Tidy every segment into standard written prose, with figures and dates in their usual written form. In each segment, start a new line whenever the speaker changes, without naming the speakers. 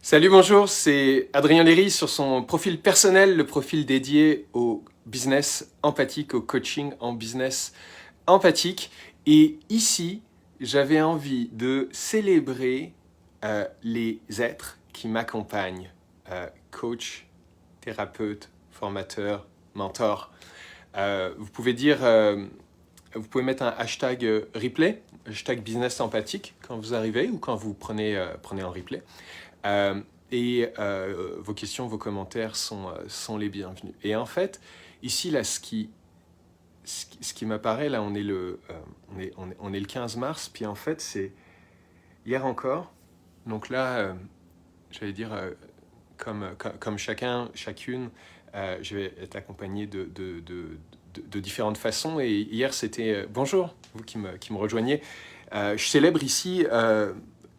Salut, bonjour, c'est Adrien Léry sur son profil personnel, le profil dédié au business empathique, au coaching en business empathique. Et ici, j'avais envie de célébrer les êtres qui m'accompagnent, coach, thérapeute, formateur, mentor. Vous pouvez mettre un hashtag replay, hashtag business empathique quand vous arrivez ou quand vous prenez en replay. Vos questions, vos commentaires sont les bienvenus. Et en fait, ici, là, ce qui m'apparaît, là, on est le 15 mars, puis en fait, c'est hier encore. Donc là, j'allais dire, comme chacun, chacune, je vais être accompagné de différentes façons. Et hier, c'était bonjour, vous qui me rejoignez. Je célèbre ici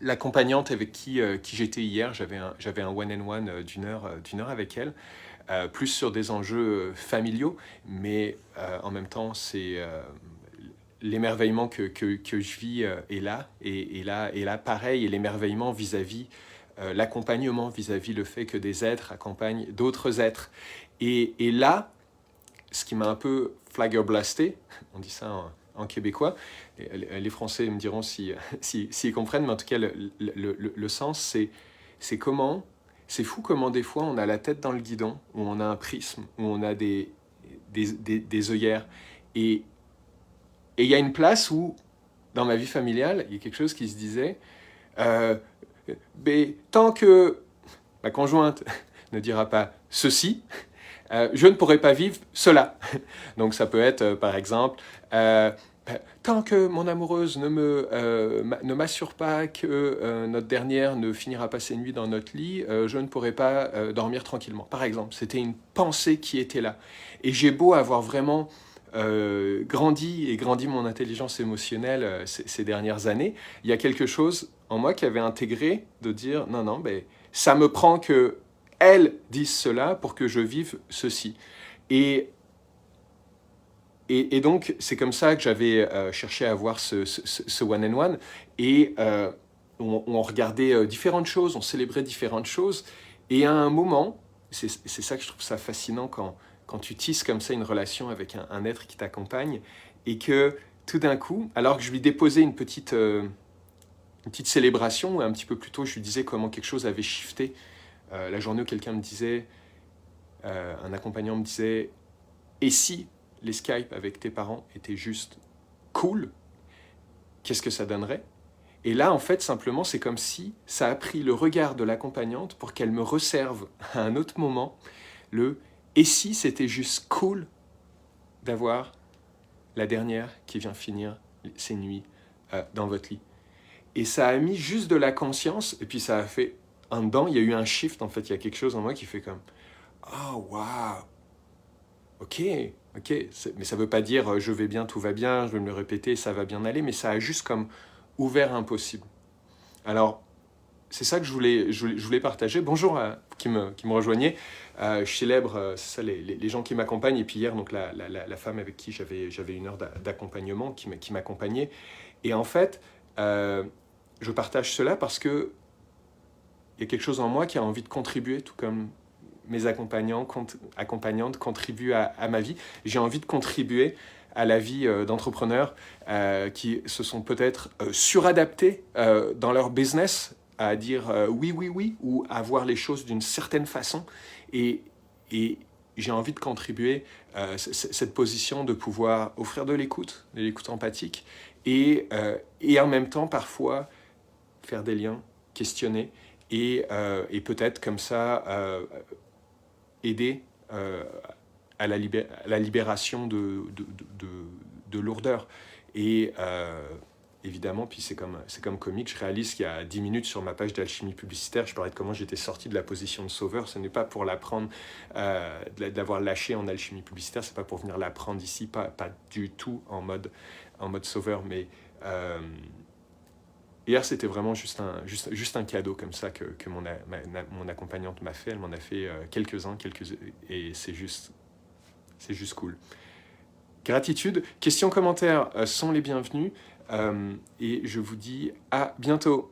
l'accompagnante avec qui j'étais hier. J'avais un one-on-one d'une heure avec elle, plus sur des enjeux familiaux, mais en même temps, c'est l'émerveillement que je vis est là, et là, pareil, et l'émerveillement vis-à-vis l'accompagnement vis-à-vis le fait que des êtres accompagnent d'autres êtres. Et là, ce qui m'a un peu flaggerblasté, on dit ça en québécois, les Français me diront s'ils comprennent, mais en tout cas, le sens, c'est comment, c'est fou comment des fois on a la tête dans le guidon, où on a un prisme, où on a des œillères. Et il y a une place où, dans ma vie familiale, il y a quelque chose qui se disait, mais tant que ma conjointe ne dira pas ceci, je ne pourrai pas vivre cela. Donc ça peut être, par exemple, tant que mon amoureuse ne m'assure pas que notre dernière ne finira pas ses nuits dans notre lit, je ne pourrai pas dormir tranquillement. Par exemple, c'était une pensée qui était là. Et j'ai beau avoir vraiment grandi mon intelligence émotionnelle ces dernières années, il y a quelque chose en moi qui avait intégré de dire non, ben, ça me prend que elles disent cela pour que je vive ceci. Et donc, c'est comme ça que j'avais cherché à avoir ce one-on-one. Et on regardait différentes choses, on célébrait différentes choses. Et à un moment, c'est ça que je trouve ça fascinant quand tu tisses comme ça une relation avec un être qui t'accompagne, et que tout d'un coup, alors que je lui déposais une petite célébration, un petit peu plus tôt, je lui disais comment quelque chose avait shifté. La journée où quelqu'un me disait, un accompagnant me disait, et si les Skype avec tes parents étaient juste cool, qu'est-ce que ça donnerait? Et là, en fait, simplement, c'est comme si ça a pris le regard de l'accompagnante pour qu'elle me resserve à un autre moment le « et si c'était juste cool d'avoir la dernière qui vient finir ses nuits dans votre lit ?» Et ça a mis juste de la conscience, et puis ça a fait en dedans, il y a eu un shift, en fait, il y a quelque chose en moi qui fait comme « oh, waouh, ok, mais ça veut pas dire je vais bien, tout va bien, je vais me le répéter, ça va bien aller, mais ça a juste comme ouvert un possible. » Alors, c'est ça que je voulais partager. Bonjour à qui me rejoignez. Je célèbre c'est ça, les gens qui m'accompagnent. Et puis hier, donc, la femme avec qui j'avais une heure d'accompagnement qui m'accompagnait. Et en fait, je partage cela parce que il y a quelque chose en moi qui a envie de contribuer, tout comme mes accompagnantes contribuent à ma vie. J'ai envie de contribuer à la vie d'entrepreneurs qui se sont peut-être suradaptés dans leur business à dire oui, oui, oui, ou à voir les choses d'une certaine façon. Et j'ai envie de contribuer cette position de pouvoir offrir de l'écoute empathique, et en même temps, parfois, faire des liens, questionner, et peut-être comme ça aider à la libération de lourdeur. Et évidemment, puis c'est comme comique, je réalise qu'il y a 10 minutes sur ma page d'alchimie publicitaire, je parlais de comment j'étais sorti de la position de sauveur. Ce n'est pas pour l'apprendre, d'avoir lâché en alchimie publicitaire, c'est pas pour venir l'apprendre ici, pas du tout en mode sauveur, mais hier, c'était vraiment juste un cadeau comme ça que mon accompagnante m'a fait. Elle m'en a fait quelques-uns, et c'est juste cool. Gratitude. Questions, commentaires sont les bienvenus. Et je vous dis à bientôt.